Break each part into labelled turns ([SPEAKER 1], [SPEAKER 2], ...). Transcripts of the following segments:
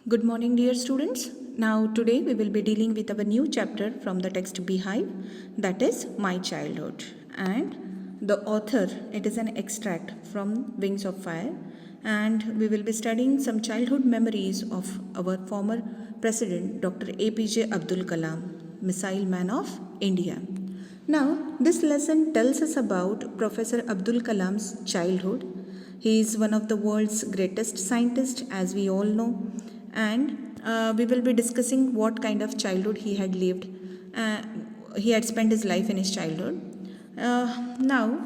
[SPEAKER 1] Good morning, dear students. Now, today we will be dealing with our new chapter from the text Beehive, that is My Childhood. And the author, it is an extract from Wings of Fire, and we will be studying some childhood memories of our former President Dr. APJ Abdul Kalam, Missile Man of India. Now, this lesson tells us about Professor Abdul Kalam's childhood. He is one of the world's greatest scientists, as we all know, and we will be discussing what kind of childhood he had lived. He had spent his life in his childhood. Now,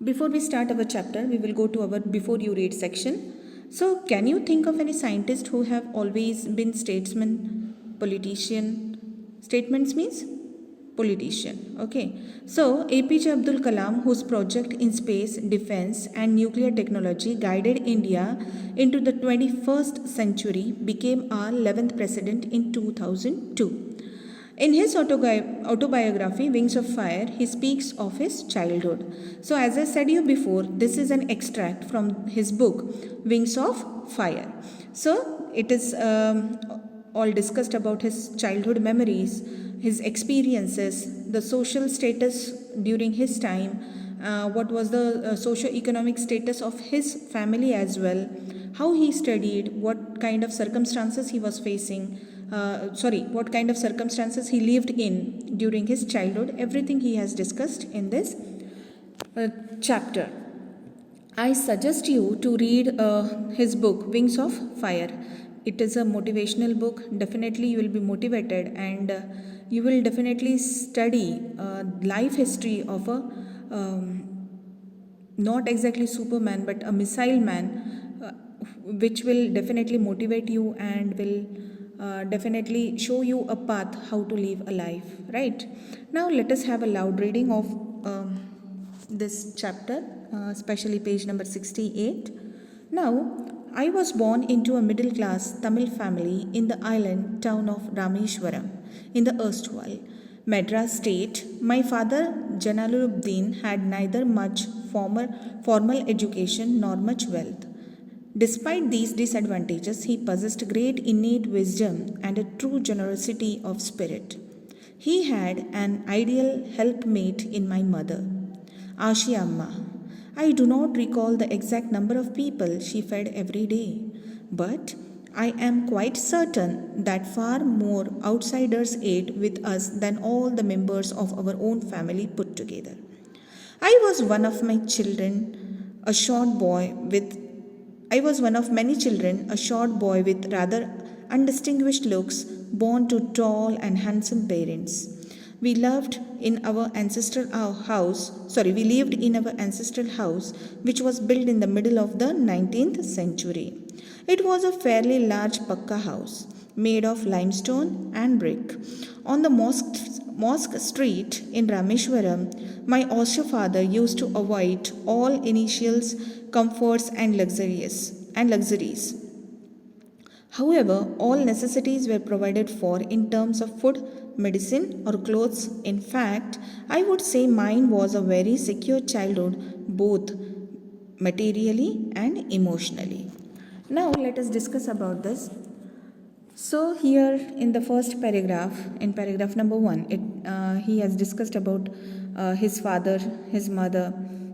[SPEAKER 1] before we start our chapter, we will go to our before you read section. So, can you think of any scientist who have always been statesman, politician? Statements means politician. Okay. So, APJ Abdul Kalam, whose project in space, defense, and nuclear technology guided India into the 21st century, became our 11th president in 2002. In his autobiography, Wings of Fire, he speaks of his childhood. So, as I said you before, this is an extract from his book, Wings of Fire. So, it is all discussed about his childhood memories, his experiences, the social status during his time, what was the socio-economic status of his family as well, how he studied, what kind of circumstances he was facing, what kind of circumstances he lived in during his childhood. Everything he has discussed in this chapter. I suggest you to read his book, Wings of Fire. It is a motivational book. Definitely you will be motivated, and you will definitely study life history of a not exactly Superman but a missile man, which will definitely motivate you and will definitely show you a path how to live a life. Right now, let us have a loud reading of this chapter, especially page number 68. Now, I was born into a middle class Tamil family in the island town of Rameshwaram in the erstwhile Madras state. My father, Jalaluddin, had neither much formal education nor much wealth. Despite these disadvantages, he possessed great innate wisdom and a true generosity of spirit. He had an ideal helpmate in my mother, Ashi Amma. I do not recall the exact number of people she fed every day, but I am quite certain that far more outsiders ate with us than all the members of our own family put together. I was one of my children, a short boy with I was one of many children, a short boy with rather undistinguished looks, born to tall and handsome parents. We lived in our ancestral house, which was built in the middle of the 19th century. It was a fairly large pakka house, made of limestone and brick. On the mosque street in Rameshwaram, my Osho father used to avoid all initials, comforts, and luxuries. However, all necessities were provided for in terms of food, medicine, or clothes. In fact, I would say mine was a very secure childhood, both materially and emotionally. Now, let us discuss about this. So, here in the first paragraph, in paragraph number 1, he has discussed about his father, his mother.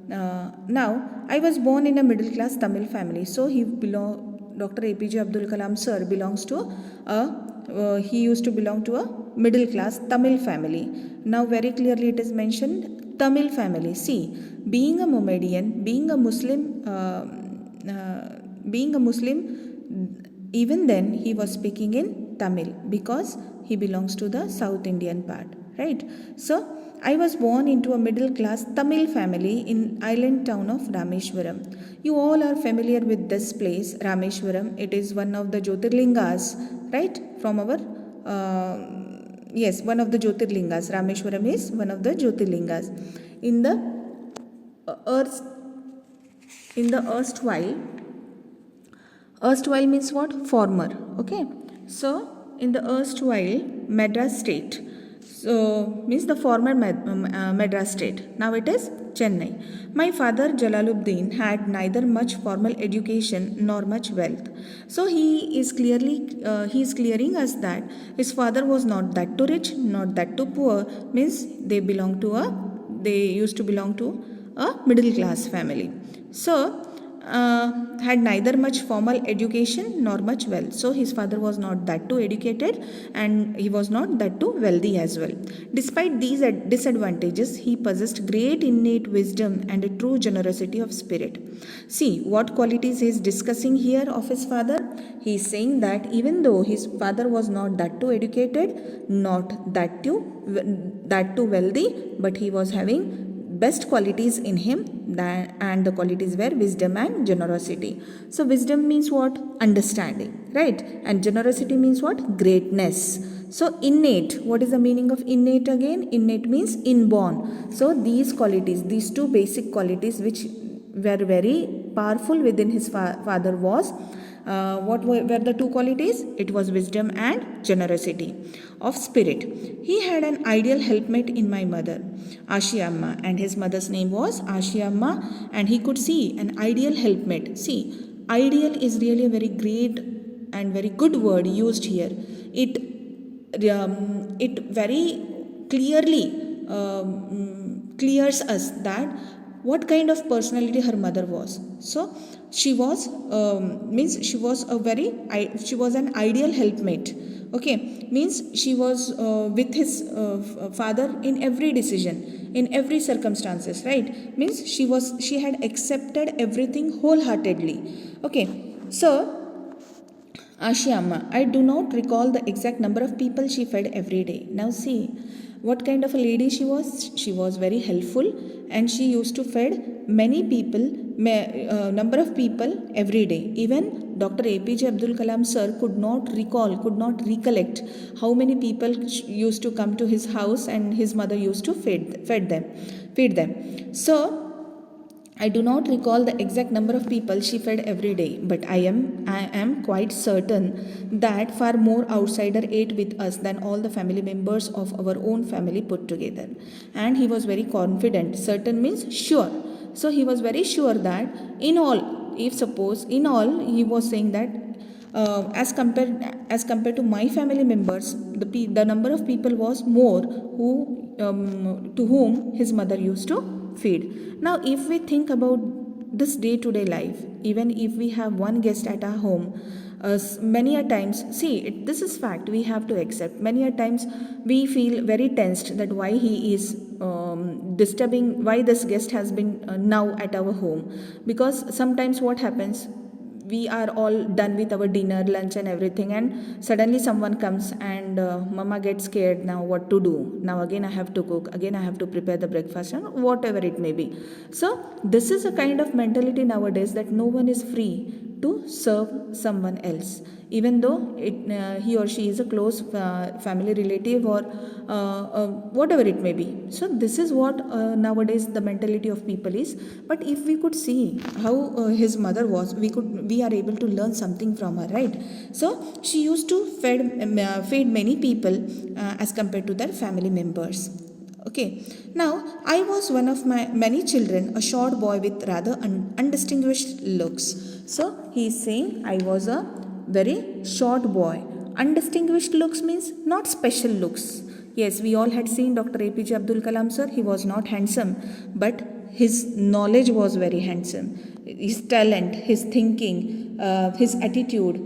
[SPEAKER 1] Now, I was born in a middle class Tamil family. So, Dr. APJ Abdul Kalam sir belongs to he used to belong to a middle class Tamil family. Now, very clearly it is mentioned Tamil family. See, being a Mohammedan, being a Muslim, even then he was speaking in Tamil because he belongs to the South Indian part, right? So, I was born into a middle class Tamil family in island town of Rameshwaram. You all are familiar with this place, Rameshwaram. It is one of the Jyotirlingas, right? From our one of the Jyotirlingas. Rameshwaram is one of the Jyotirlingas. In the erstwhile means what? Former. Okay. So, in the erstwhile Madras state, So, means the former Madras state. Now it is Chennai. My father Jalaluddin had neither much formal education nor much wealth. So he is clearing us that his father was not that too rich, not that too poor. Means they used to belong to a middle class family. So had neither much formal education nor much wealth. So his father was not that too educated and he was not that too wealthy as well. Despite these disadvantages, he possessed great innate wisdom and a true generosity of spirit. See what qualities he is discussing here of his father. He is saying that even though his father was not that too educated, not that too wealthy, but he was having best qualities in him, and the qualities were wisdom and generosity. So wisdom means what? Understanding, right? And generosity means what? Greatness. So innate, what is the meaning of innate again? Innate means inborn. So these qualities, these two basic qualities which were very powerful within his father was what were the two qualities? It was wisdom and generosity of spirit. He had an ideal helpmate in my mother, Ashiamma, and his mother's name was Ashiamma, and he could see an ideal helpmate. See, ideal is really a very great and very good word used here. It very clearly clears us that what kind of personality her mother was. So she was she was an ideal helpmate. Okay, means she was with his father in every decision, in every circumstances, right? Means she had accepted everything wholeheartedly. Okay, so Ashiamma, I do not recall the exact number of people she fed every day. Now see, what kind of a lady she was? She was very helpful and she used to feed many people, number of people every day. Even Dr. APJ Abdul Kalam sir could not recollect how many people used to come to his house and his mother used to feed them. So I do not recall the exact number of people she fed every day, but I am quite certain that far more outsider ate with us than all the family members of our own family put together. And he was very confident. Certain means sure. So he was very sure that in all, he was saying that as compared to my family members, the number of people was more to whom his mother used to feed. Now, if we think about this day-to-day life, even if we have one guest at our home, many a times, this is fact, we have to accept. Many a times we feel very tensed that why he is disturbing, why this guest has been now at our home. Because sometimes what happens, we are all done with our dinner, lunch and everything, and suddenly someone comes and mama gets scared. Now what to do? Now again I have to cook, again I have to prepare the breakfast and whatever it may be. So this is a kind of mentality nowadays that no one is free to serve someone else, even though he or she is a close family relative or whatever it may be. So this is what nowadays the mentality of people is. But if we could see how his mother was, we are able to learn something from her, right? So she used to feed many people as compared to their family members. Okay, now I was one of my many children, a short boy with rather undistinguished looks. So he is saying I was a very short boy. Undistinguished looks means not special looks. Yes, we all had seen Dr. APJ Abdul Kalam sir. He was not handsome, but his knowledge was very handsome. His talent, his thinking, his attitude,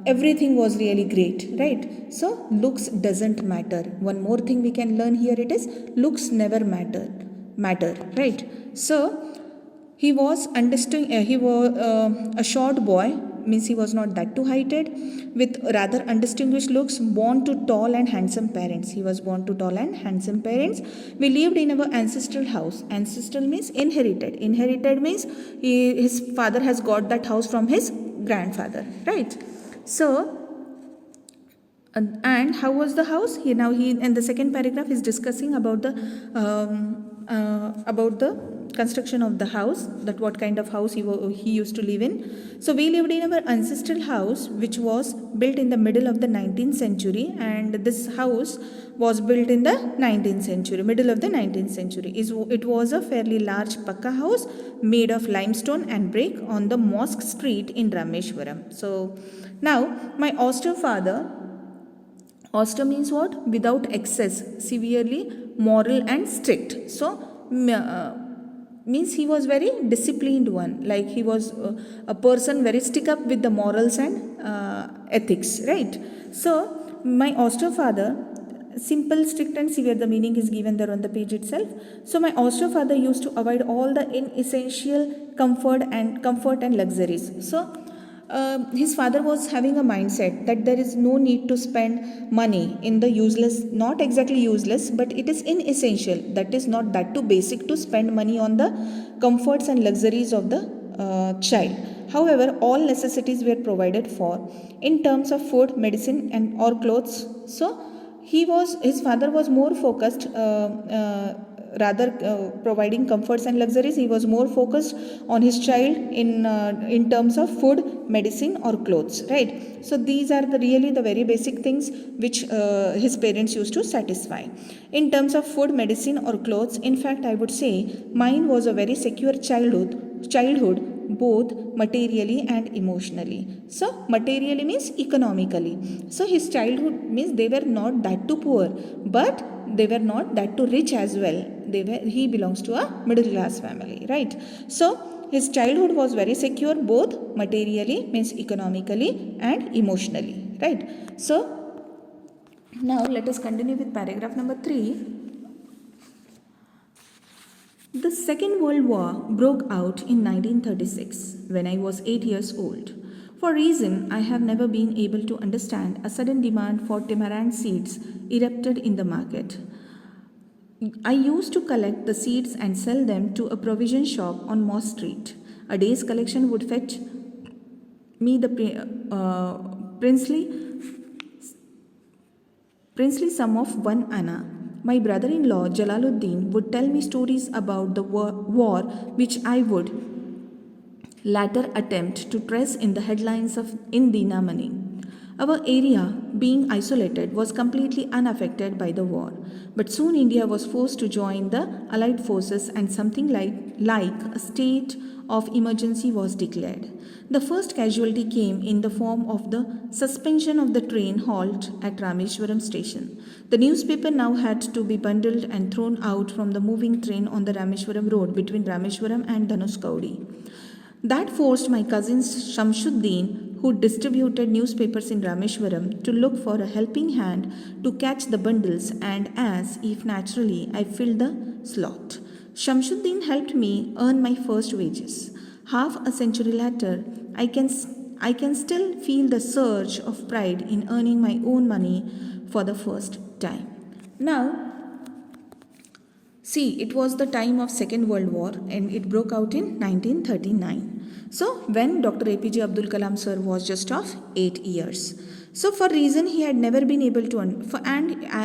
[SPEAKER 1] everything was really great, right? So looks doesn't matter. One more thing we can learn here, it is looks never matter, right? So he was a short boy, means he was not that too heighted, with rather undistinguished looks, born to tall and handsome parents. He was born to tall and handsome parents. We lived in our ancestral house. Ancestral means inherited. Inherited means his father has got that house from his grandfather, right? So, and how was the house? He in the second paragraph is discussing about the construction of the house, that what kind of house he used to live in. So we lived in our ancestral house, which was built in the middle of the 19th century, and this house was built in the 19th century, middle of the 19th century. It was a fairly large pakka house made of limestone and brick on the Mosque Street in Rameshwaram. So now my austere father, austere means what? Without excess, severely moral and strict. So means he was very disciplined one, like he was a person very stick up with the morals and ethics, right? So my austere father, simple, strict and severe, the meaning is given there on the page itself. So my austere father used to avoid all the inessential comfort and luxuries. So his father was having a mindset that there is no need to spend money in the useless, not exactly useless, but it is inessential, that is not that too basic to spend money on the comforts and luxuries of the child. However, all necessities were provided for in terms of food, medicine and or clothes. So his father was more focused, rather providing comforts and luxuries. He was more focused on his child in terms of food, medicine or clothes, right? So these are really the very basic things which his parents used to satisfy. In terms of food, medicine or clothes, in fact I would say mine was a very secure childhood, both materially and emotionally. So materially means economically. So his childhood means they were not that too poor, but they were not that too rich as well. He belongs to a middle class family, right? So his childhood was very secure, both materially means economically and emotionally, right? So now let us continue with paragraph number 3. The Second World War broke out in 1936 when I was 8 years old. For a reason I have never been able to understand, a sudden demand for tamarind seeds erupted in the market. I used to collect the seeds and sell them to a provision shop on Moss Street. A day's collection would fetch me the princely sum of 1 anna. My brother-in-law Jalaluddin would tell me stories about the war which I would later attempt to trace in the headlines in Dinamani. Our area, being isolated, was completely unaffected by the war. But soon India was forced to join the Allied forces and something like a state of emergency was declared. The first casualty came in the form of the suspension of the train halt at Rameshwaram station. The newspaper now had to be bundled and thrown out from the moving train on the Rameshwaram road between Rameshwaram and Dhanushkodi. That forced my cousin Shamshuddin, who distributed newspapers in Rameshwaram, to look for a helping hand to catch the bundles, and as if naturally I filled the slot. Shamshuddin helped me earn my first wages. Half a century later, I can still feel the surge of pride in earning my own money for the first time. Now, see, it was the time of Second World War and it broke out in 1939. So, when Dr. APJ Abdul Kalam sir was just of 8 years. So, for reason he had never been able to,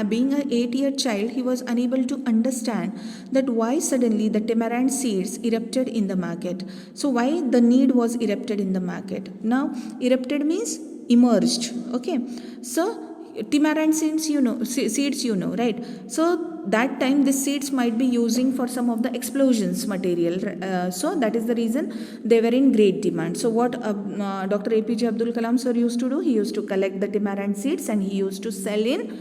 [SPEAKER 1] being an 8-year child, he was unable to understand that why suddenly the tamarind seeds erupted in the market. So, why the need was erupted in the market. Now, erupted means emerged. Okay. So, tamarind seeds right? So that time the seeds might be using for some of the explosions material, so that is the reason they were in great demand. So what Dr. APJ Abdul Kalam sir used to do, he used to collect the tamarind seeds and he used to sell in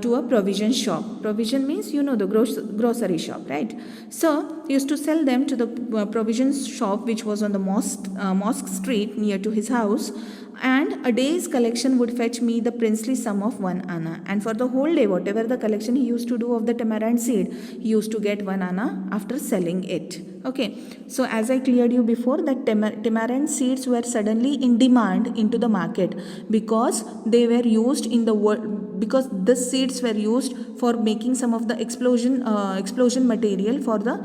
[SPEAKER 1] to a provision shop. Provision means the grocery shop, right? So he used to sell them to the provision shop which was on the Mosque Street near to his house, and a day's collection would fetch me the princely sum of 1 anna. And for the whole day, whatever the collection he used to do of the tamarind seed, he used to get 1 anna after selling it. Okay, so as I cleared you before, that tamarind seeds were suddenly in demand into the market because they were used in the world, because the seeds were used for making some of the explosion material for the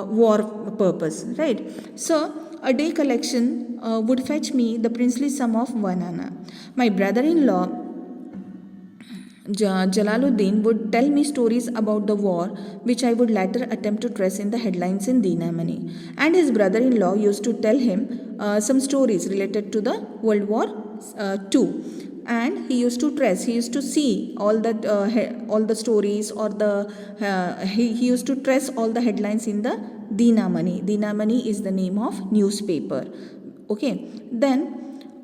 [SPEAKER 1] war purpose, right? So a day collection would fetch me the princely sum of 1 anna. My brother-in-law Jalaluddin would tell me stories about the war, which I would later attempt to trace in the headlines in Dinamani. And his brother in law used to tell him some stories related to the World War II. And he used to trace, he used to see all the stories, or he used to trace all the headlines in the Dinamani. Dinamani is the name of newspaper. Okay, then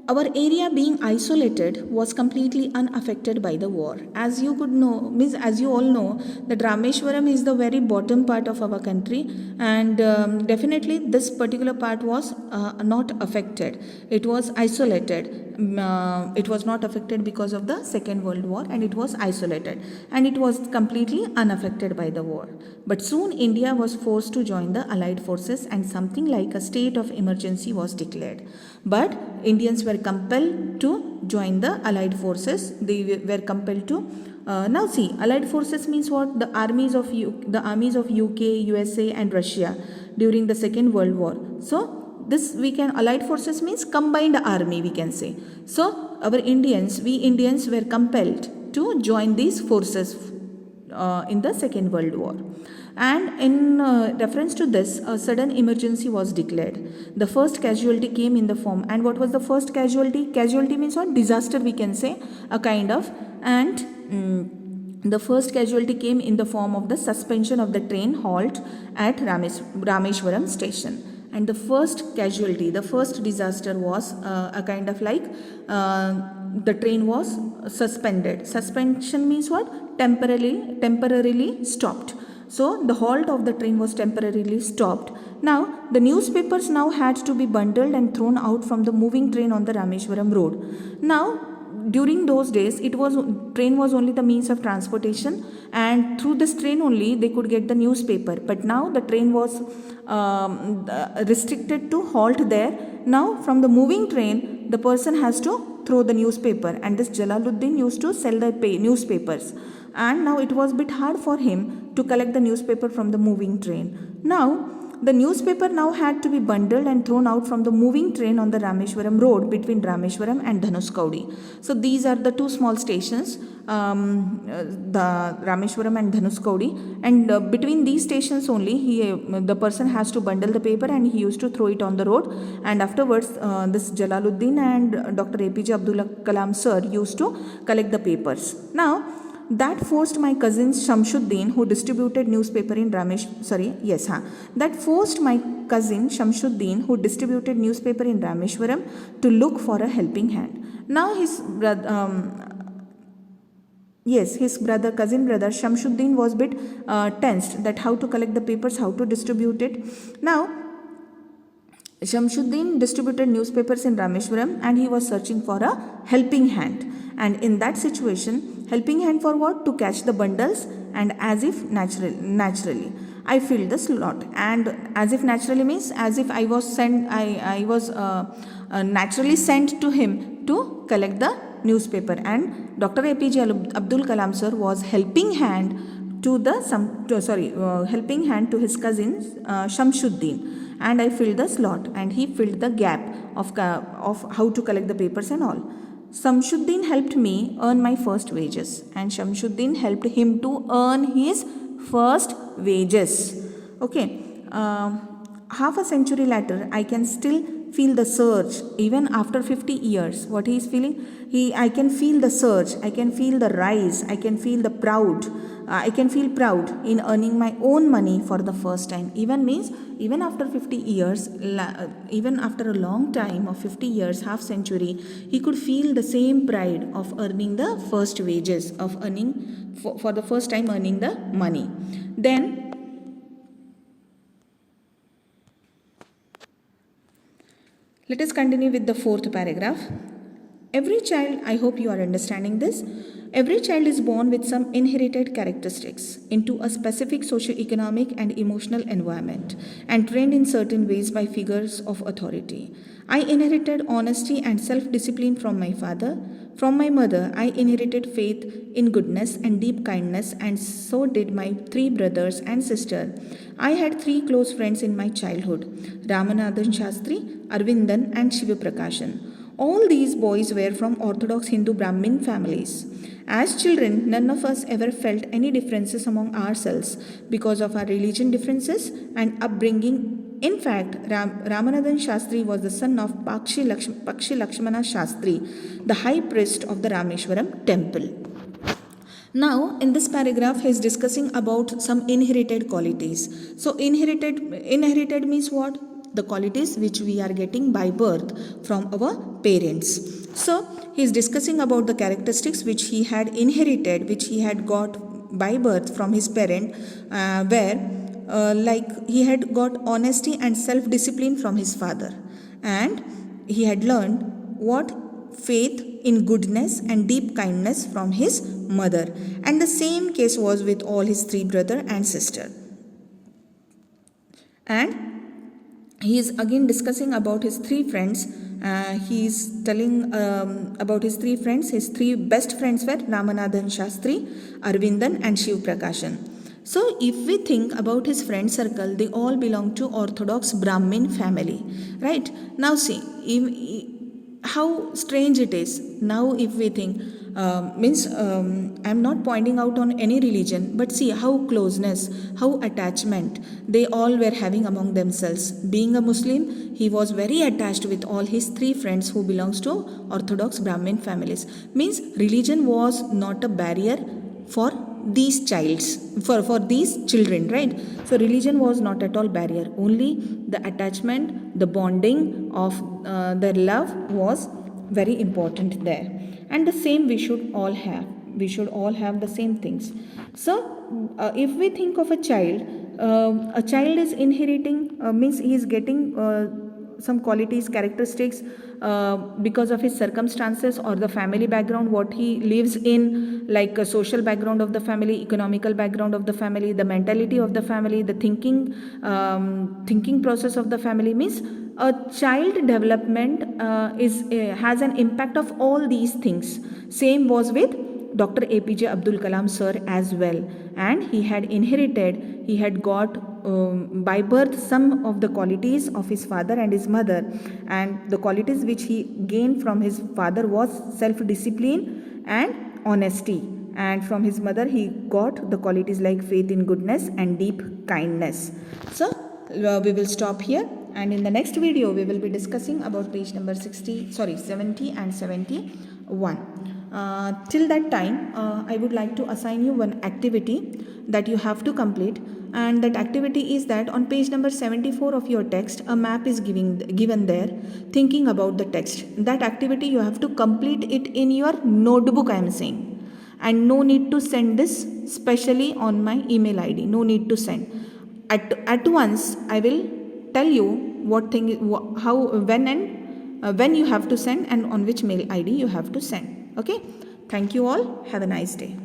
[SPEAKER 1] our area being isolated was completely unaffected by the war. As you could know, means as you all know, that Rameshwaram is the very bottom part of our country, and definitely this particular part was not affected. It was isolated. It was not affected because of the Second World War, and it was isolated, and it was completely unaffected by the war. But soon India was forced to join the Allied forces, and something like a state of emergency was declared. But Indians were compelled to join the Allied forces. They were compelled to now see, Allied forces means what? The armies of UK, USA and Russia during the Second World War. So this we can, Allied forces means combined army, we can say. So we Indians were compelled to join these forces in the Second World War. And in reference to this, a sudden emergency was declared. The first casualty came in the form, and what was the first casualty? Casualty means what? Disaster, we can say, a kind of. And the first casualty came in the form of the suspension of the train halt at Rameshwaram station. And the first casualty, the first disaster was a kind of like the train was suspended. Suspension means what? Temporarily stopped. So the halt of the train was temporarily stopped. Now the newspapers now had to be bundled and thrown out from the moving train on the Rameshwaram road. Now during those days, train was only the means of transportation, and through this train only they could get the newspaper. But now the train was restricted to halt there. Now from the moving train, the person has to throw the newspaper, and this Jalaluddin used to sell the newspapers. And now it was a bit hard for him to collect the newspaper from the moving train. Now the newspaper now had to be bundled and thrown out from the moving train on the Rameshwaram road between Rameshwaram and Dhanuskaudi. So these are the two small stations, the Rameshwaram and Dhanuskaudi, and between these stations only the person has to bundle the paper, and he used to throw it on the road. And afterwards this Jalaluddin and Dr. APJ Abdul Kalam sir used to collect the papers. Now that forced my cousin Shamsuddin, who distributed newspaper in that forced my cousin Shamsuddin, who distributed newspaper in Rameshwaram, to look for a helping hand. Now his brother, cousin brother Shamsuddin was a bit tensed that how to collect the papers, how to distribute it. Now Shamsuddin distributed newspapers in Rameshwaram, and he was searching for a helping hand. And in that situation, helping hand for what? To catch the bundles, and as if naturally I filled the slot. And as if naturally means as if I was naturally sent to him to collect the newspaper. And Dr. APJ Abdul Kalam sir was helping hand to his cousin Shamsuddin, and I filled the slot, and he filled the gap of how to collect the papers and all. Shamsuddin helped me earn my first wages, and Shamsuddin helped him to earn his first wages. Okay, half a century later, I can still feel the surge even after 50 years. What he is feeling? I can feel the surge, I can feel the rise, I can feel the proud. I can feel proud in earning my own money for the first time. Even after 50 years, even after a long time of 50 years, half century, he could feel the same pride of earning the first wages, of earning for the first time earning the money. Then let us continue with the fourth paragraph. Every child, I hope you are understanding this, every child is born with some inherited characteristics into a specific socio-economic and emotional environment and trained in certain ways by figures of authority. I inherited honesty and self-discipline from my father. From my mother, I inherited faith in goodness and deep kindness, and so did my 3 brothers and sister. I had 3 close friends in my childhood, Ramanathan Shastri, Arvindan and Shiva Prakashan. All these boys were from Orthodox Hindu Brahmin families. As children, none of us ever felt any differences among ourselves because of our religion differences and upbringing. In fact, Ramanathan Shastri was the son of Pakshi Lakshmana Shastri, the high priest of the Rameshwaram temple. Now, in this paragraph, he is discussing about some inherited qualities. So, inherited means what? The qualities which we are getting by birth from our parents. So, he is discussing about the characteristics which he had inherited, which he had got by birth from his parent, like he had got honesty and self-discipline from his father, and he had learned what faith in goodness and deep kindness from his mother. And the same case was with all his three brother and sister. And he is again discussing about his three friends. He is telling about his three friends. His three best friends were Ramanathan Shastri, Arvindan and Shiv Prakashan. So if we think about his friend circle, they all belong to Orthodox Brahmin family, right? Now see, how strange it is. Now if we think, I'm not pointing out on any religion, but see how closeness, how attachment they all were having among themselves. Being a Muslim, he was very attached with all his three friends who belongs to Orthodox Brahmin families. Means religion was not a barrier for these for these children, right? So religion was not at all barrier. Only the attachment, the bonding of their love was very important there. And the same we should all have. We should all have the same things. So if we think of a child is inheriting, means he is getting some qualities, characteristics because of his circumstances or the family background, what he lives in, like a social background of the family, economical background of the family, the mentality of the family, the thinking process of the family. Means a child development has an impact of all these things. Same was with Dr. APJ Abdul Kalam sir as well, and he had got by birth some of the qualities of his father and his mother, and the qualities which he gained from his father was self-discipline and honesty, and from his mother he got the qualities like faith in goodness and deep kindness. So we will stop here, and in the next video we will be discussing about page number 70 and 71. Till that time, I would like to assign you one activity that you have to complete, and that activity is that on page number 74 of your text, a map is given there, thinking about the text. That activity you have to complete it in your notebook, I am saying, and no need to send this specially on my email ID. No need to send. At once I will tell you what thing, how, when you have to send and on which mail ID you have to send. Okay, thank you all. Have a nice day.